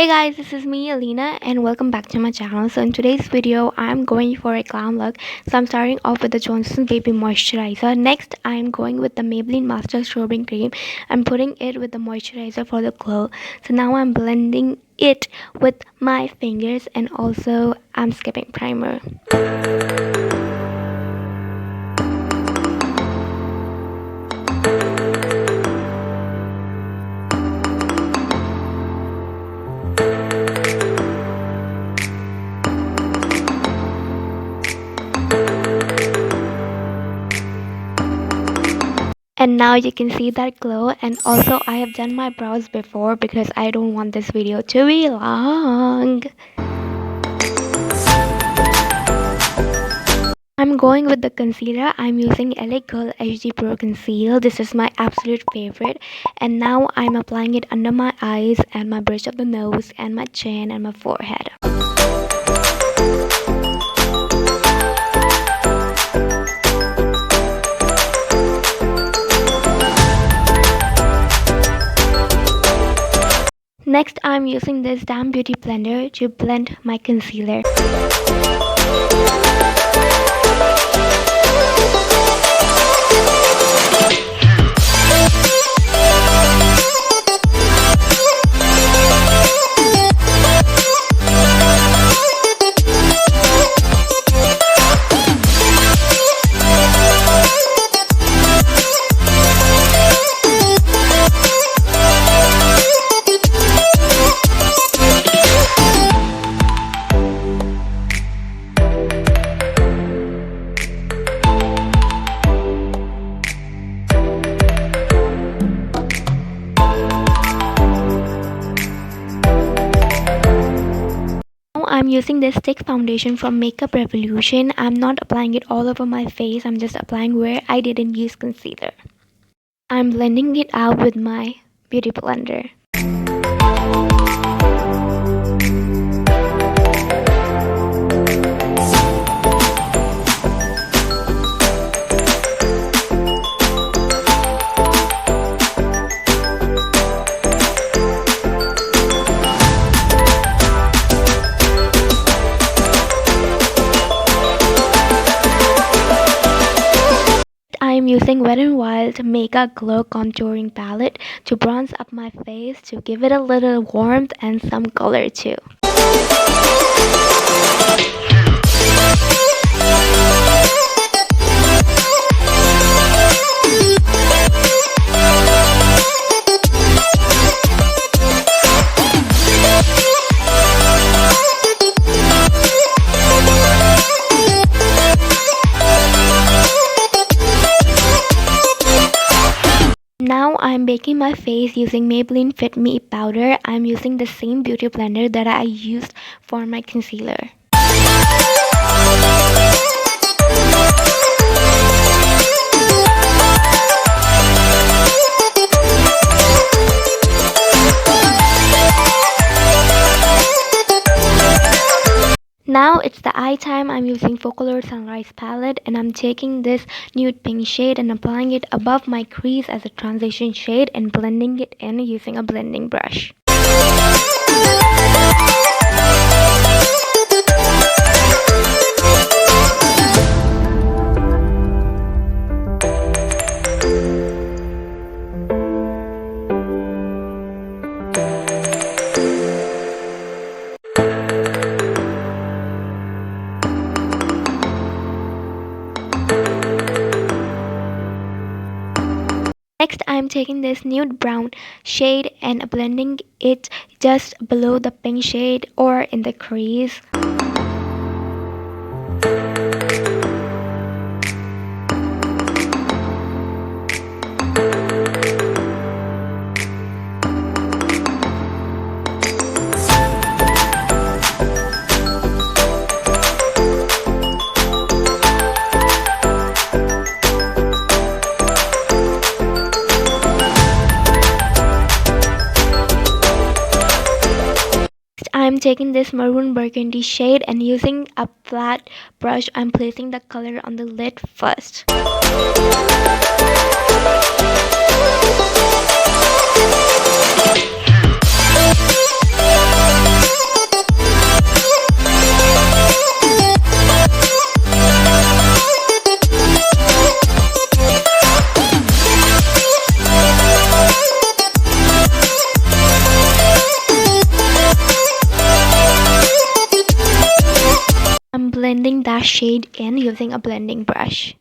Hey guys, this is me Alina and welcome back to my channel. So in today's video I'm going for a glam look. So I'm starting off with the Johnson Baby Moisturizer. Next I'm going with the Maybelline Master Strobing Cream. I'm putting it with the moisturizer for the glow. So now I'm blending it with my fingers and also I'm skipping primer. And now you can see that glow, and also I have done my brows before because I don't want this video to be long. I'm going with the concealer. I'm using LA Girl HD Pro Conceal. This is my absolute favorite. And now I'm applying it under my eyes and my bridge of the nose and my chin and my forehead. Next, I'm using this Damn Beauty blender to blend my concealer. I'm using this stick foundation from Makeup Revolution. I'm not applying it all over my face. I'm just applying where I didn't use concealer. I'm blending it out with my beauty blender. I am using Wet n Wild Mega Glow Contouring Palette to bronze up my face to give it a little warmth and some color too. Now I'm baking my face using Maybelline Fit Me powder. I'm using the same beauty blender that I used for my concealer. Now it's the eye time. I'm using Focallure Sunrise palette and I'm taking this nude pink shade and applying it above my crease as a transition shade and blending it in using a blending brush. Next, I'm taking this nude brown shade and blending it just below the pink shade or in the crease. I'm taking this maroon burgundy shade and using a flat brush, I'm placing the color on the lid first. shade in using a blending brush.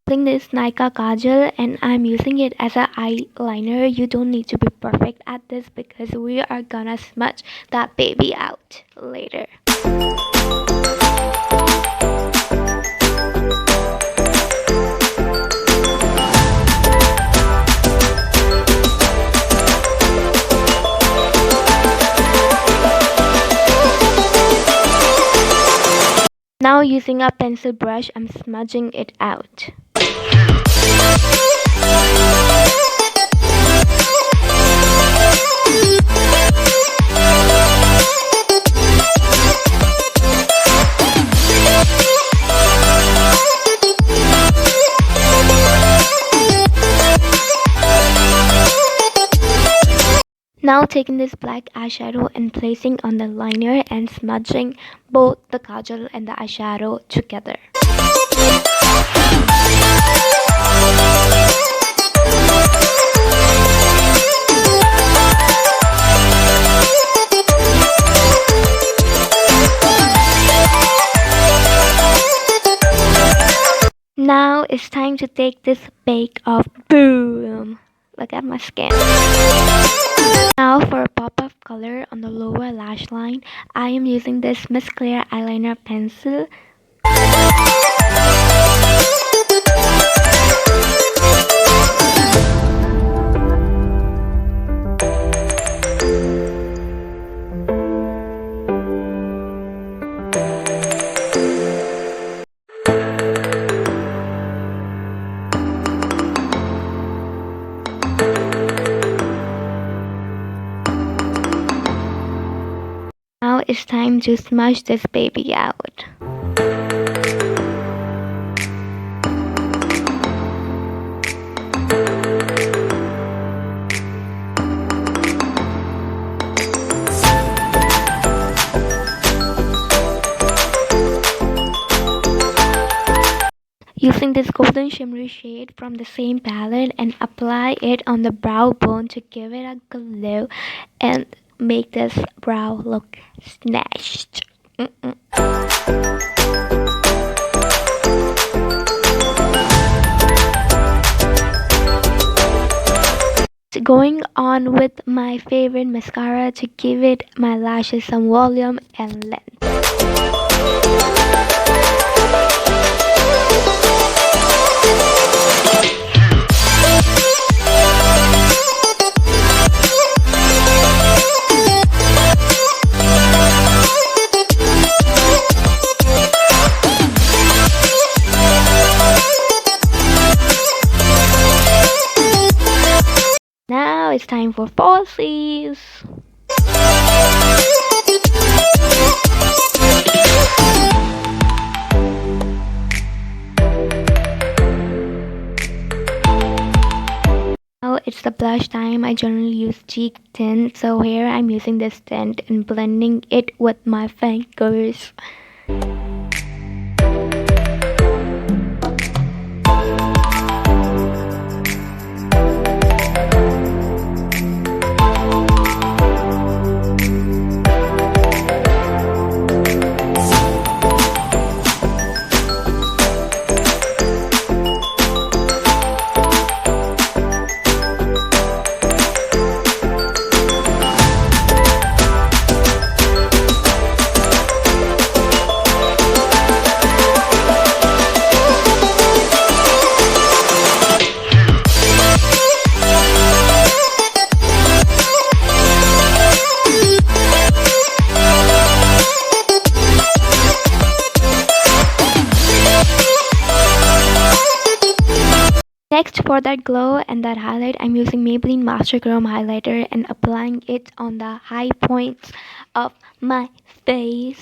Using this Nykaa Kajal and I'm using it as an eyeliner. You don't need to be perfect at this because we are gonna smudge that baby out later. Now using a pencil brush, I'm smudging it out. Now taking this black eyeshadow and placing on the liner and smudging both the kajal and the eyeshadow together. Now it's time to take this bake off. Boom! Look at my skin. Now for a pop of color on the lower lash line, I am using this Miss Clear eyeliner pencil. Now it's time to smudge this baby out. Using this golden shimmery shade from the same palette and apply it on the brow bone to give it a glow and make this brow look snatched. Going on with my favorite mascara to give it my lashes some volume and length. Now it's time for falsies. Now it's the blush time. I generally use cheek tint, so here I'm using this tint and blending it with my fingers. Next, for that glow and that highlight, I'm using Maybelline Master Chrome Highlighter and applying it on the high points of my face.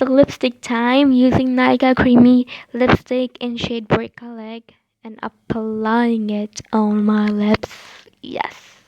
the lipstick time using Nika Creamy lipstick in shade Brick Color and applying it on my lips. Yes.